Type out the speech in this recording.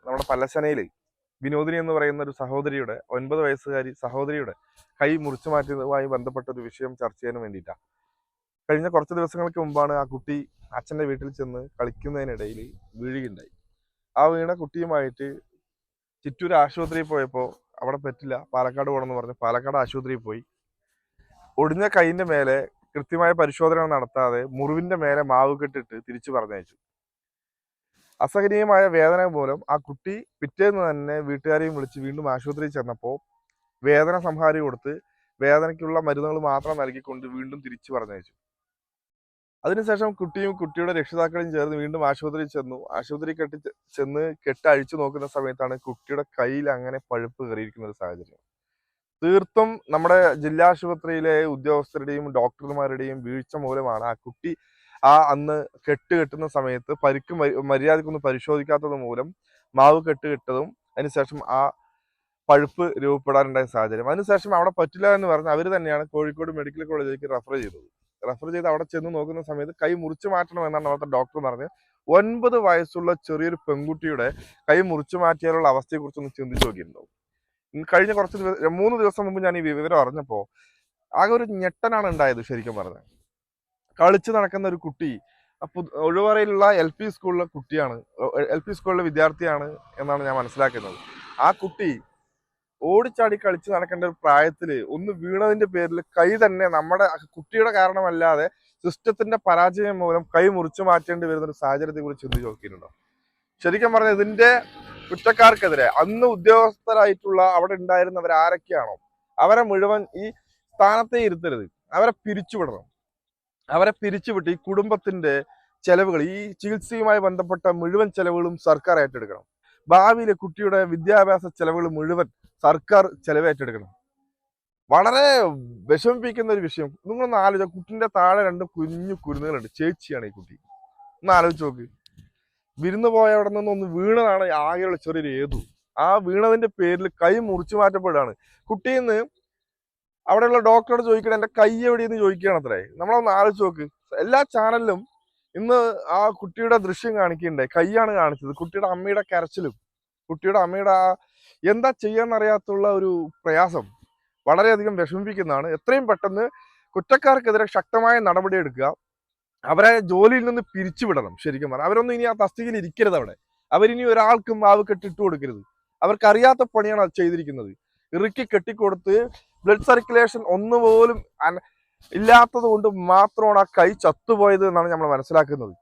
നമ്മുടെ പല്ലശ്ശനയിൽ വിനോദിനി എന്ന് പറയുന്ന ഒരു സഹോദരിയുടെ 9 വയസ്സുകാരി സഹോദരിയുടെ കൈ മുറിച്ചു മാറ്റിയതുമായി ബന്ധപ്പെട്ട ഒരു വിഷയം ചർച്ച ചെയ്യാൻ വേണ്ടിയിട്ടാണ്. കഴിഞ്ഞ കുറച്ച് ദിവസങ്ങൾക്ക് മുമ്പാണ് ആ കുട്ടി അച്ഛൻ്റെ വീട്ടിൽ ചെന്ന് കളിക്കുന്നതിനിടയിൽ വീഴുകയുണ്ടായി. ആ വീണ കുട്ടിയുമായിട്ട് ചിറ്റൂർ ആശുപത്രിയിൽ പോയപ്പോൾ അവിടെ പറ്റില്ല, പാലക്കാട് പോകണമെന്ന് പറഞ്ഞ് പാലക്കാട് ആശുപത്രിയിൽ പോയി. ഒടിഞ്ഞ കൈയിൻ്റെ മേലെ കൃത്യമായ പരിശോധന നടത്താതെ മുറിവിൻ്റെ മേലെ മാവ് കെട്ടിട്ട് തിരിച്ചു പറഞ്ഞയച്ചു. അസഹനീയമായ വേദന മൂലം ആ കുട്ടി പിറ്റേന്ന് തന്നെ വീട്ടുകാരെയും വിളിച്ച് വീണ്ടും ആശുപത്രിയിൽ ചെന്നപ്പോൾ വേദന സംഹാരി കൊടുത്ത് വേദനയ്ക്കുള്ള മരുന്നുകൾ മാത്രം നൽകിക്കൊണ്ട് വീണ്ടും തിരിച്ചു പറഞ്ഞയച്ചു. അതിനുശേഷം കുട്ടിയും കുട്ടിയുടെ രക്ഷിതാക്കളും ചേർന്ന് വീണ്ടും ആശുപത്രിയിൽ ചെന്നു. ആശുപത്രി കെട്ട് അഴിച്ചു നോക്കുന്ന സമയത്താണ് കുട്ടിയുടെ കയ്യിൽ അങ്ങനെ പഴുപ്പ് കയറിയിരിക്കുന്ന ഒരു സാഹചര്യം. തീർത്തും നമ്മുടെ ജില്ലാ ആശുപത്രിയിലെ ഉദ്യോഗസ്ഥരുടെയും ഡോക്ടർമാരുടെയും വീഴ്ച മൂലമാണ് ആ കുട്ടി അന്ന് കെട്ടുന്ന സമയത്ത് പരിക്ക് മര്യാദക്കൊന്നും പരിശോധിക്കാത്തത് മൂലം മാവ് കെട്ടതും അതിനുശേഷം ആ പഴുപ്പ് രൂപപ്പെടാനുണ്ടായ സാഹചര്യം. അതിനുശേഷം അവിടെ പറ്റില്ല എന്ന് പറഞ്ഞ് അവർ തന്നെയാണ് കോഴിക്കോട് മെഡിക്കൽ കോളേജിലേക്ക് റെഫർ ചെയ്തത്. അവിടെ ചെന്ന് നോക്കുന്ന സമയത്ത് കൈ മുറിച്ചു മാറ്റണം എന്നാണ് അവിടുത്തെ ഡോക്ടർ പറഞ്ഞത്. 9 വയസ്സുള്ള ചെറിയൊരു പെൺകുട്ടിയുടെ കൈ മുറിച്ചു മാറ്റിയാലുള്ള അവസ്ഥയെക്കുറിച്ചൊന്ന് ചിന്തിച്ചു നോക്കിയിട്ടുണ്ടാവും. കഴിഞ്ഞ 3 ദിവസം മുമ്പ് ഞാൻ ഈ വിവരം അറിഞ്ഞപ്പോൾ ആകെ ഒരു ഞെട്ടനാണ് ഉണ്ടായത്. ശരിക്കും പറഞ്ഞാൽ കളിച്ചു നടക്കുന്ന ഒരു കുട്ടി ഒഴുവറയിലുള്ള LP സ്കൂളിലെ കുട്ടിയാണ്, LP സ്കൂളിലെ വിദ്യാർത്ഥിയാണ് എന്നാണ് ഞാൻ മനസ്സിലാക്കുന്നത്. ആ കുട്ടി ഓടിച്ചാടി കളിച്ച് നടക്കേണ്ട ഒരു പ്രായത്തിൽ ഒന്ന് വീണതിന്റെ പേരിൽ കൈ തന്നെ നമ്മുടെ കുട്ടിയുടെ കാരണമല്ലാതെ സിസ്റ്റത്തിന്റെ പരാജയം മൂലം കൈ മുറിച്ചു മാറ്റേണ്ടി വരുന്ന ഒരു സാഹചര്യത്തെ കുറിച്ച് ചിന്തിച്ച് നോക്കിയിട്ടുണ്ടോ? ശരിക്കും പറഞ്ഞാൽ ഇതിന്റെ കുറ്റക്കാർക്കെതിരെ അന്ന് ഉദ്യോഗസ്ഥരായിട്ടുള്ള അവിടെ ഉണ്ടായിരുന്നവർ ആരൊക്കെയാണോ അവരെ മുഴുവൻ ഈ സ്ഥാനത്തെ ഇരുത്തരുത്, അവരെ പിരിച്ചുവിടണം. അവരെ പിരിച്ചുവിട്ട് ഈ കുടുംബത്തിന്റെ ചെലവുകൾ, ഈ ചികിത്സയുമായി ബന്ധപ്പെട്ട മുഴുവൻ ചെലവുകളും സർക്കാർ ഏറ്റെടുക്കണം. ഭാവിയിലെ കുട്ടിയുടെ വിദ്യാഭ്യാസ ചെലവുകൾ മുഴുവൻ സർക്കാർ ചെലവ് ഏറ്റെടുക്കണം. വളരെ വിഷമിപ്പിക്കുന്ന ഒരു വിഷയം. നിങ്ങളൊന്ന് ആലോചിച്ച, കുട്ടിന്റെ താഴെ 2 കുഞ്ഞു കുരുന്നുകളുണ്ട്. ചേച്ചിയാണ് ഈ കുട്ടി. ഒന്ന് ആലോചിച്ച് നോക്ക്. വിരുന്ന് പോയ അവിടെ നിന്നൊന്ന് വീണതാണ് ആകെയുള്ള ചെറിയൊരു ഏതു. ആ വീണതിന്റെ പേരിൽ കൈ മുറിച്ചു മാറ്റപ്പെടുകയാണ്. കുട്ടിന്ന് അവിടെയുള്ള ഡോക്ടറോട് ചോദിക്കണം എന്റെ കൈ എവിടെയെന്ന് ചോദിക്കുകയാണ് അത്രേ. നമ്മളൊന്ന് ആലോചിച്ച് നോക്ക്. എല്ലാ ചാനലിലും ഇന്ന് ആ കുട്ടിയുടെ ദൃശ്യം കാണിക്കണ്ടേ, കൈയാണ് കാണിച്ചത്. കുട്ടിയുടെ അമ്മയുടെ കരച്ചിലും കുട്ടിയുടെ അമ്മയുടെ എന്താ ചെയ്യാന്നറിയാത്തുള്ള ഒരു പ്രയാസം വളരെയധികം വിഷമിപ്പിക്കുന്നതാണ്. എത്രയും പെട്ടെന്ന് കുറ്റക്കാർക്കെതിരെ ശക്തമായ നടപടി എടുക്കുക. അവരെ ജോലിയിൽ നിന്ന് പിരിച്ചുവിടണം. ശരിക്കും പറഞ്ഞാൽ അവരൊന്നും ഇനി ആ തസ്തികയിൽ ഇരിക്കരുത്. അവരിനി ഒരാൾക്കും മാവ് കെട്ടിട്ട് കൊടുക്കരുത്. അവർക്കറിയാത്ത പണിയാണ് അത് ചെയ്തിരിക്കുന്നത്. ഇറുക്കി കെട്ടിക്കൊടുത്ത് ബ്ലഡ് സർക്കുലേഷൻ ഒന്നുപോലും ഇല്ലാത്തത് കൊണ്ട് മാത്രമാണ് ആ കൈ ചത്തുപോയത് എന്നാണ് നമ്മൾ മനസ്സിലാക്കുന്നത്.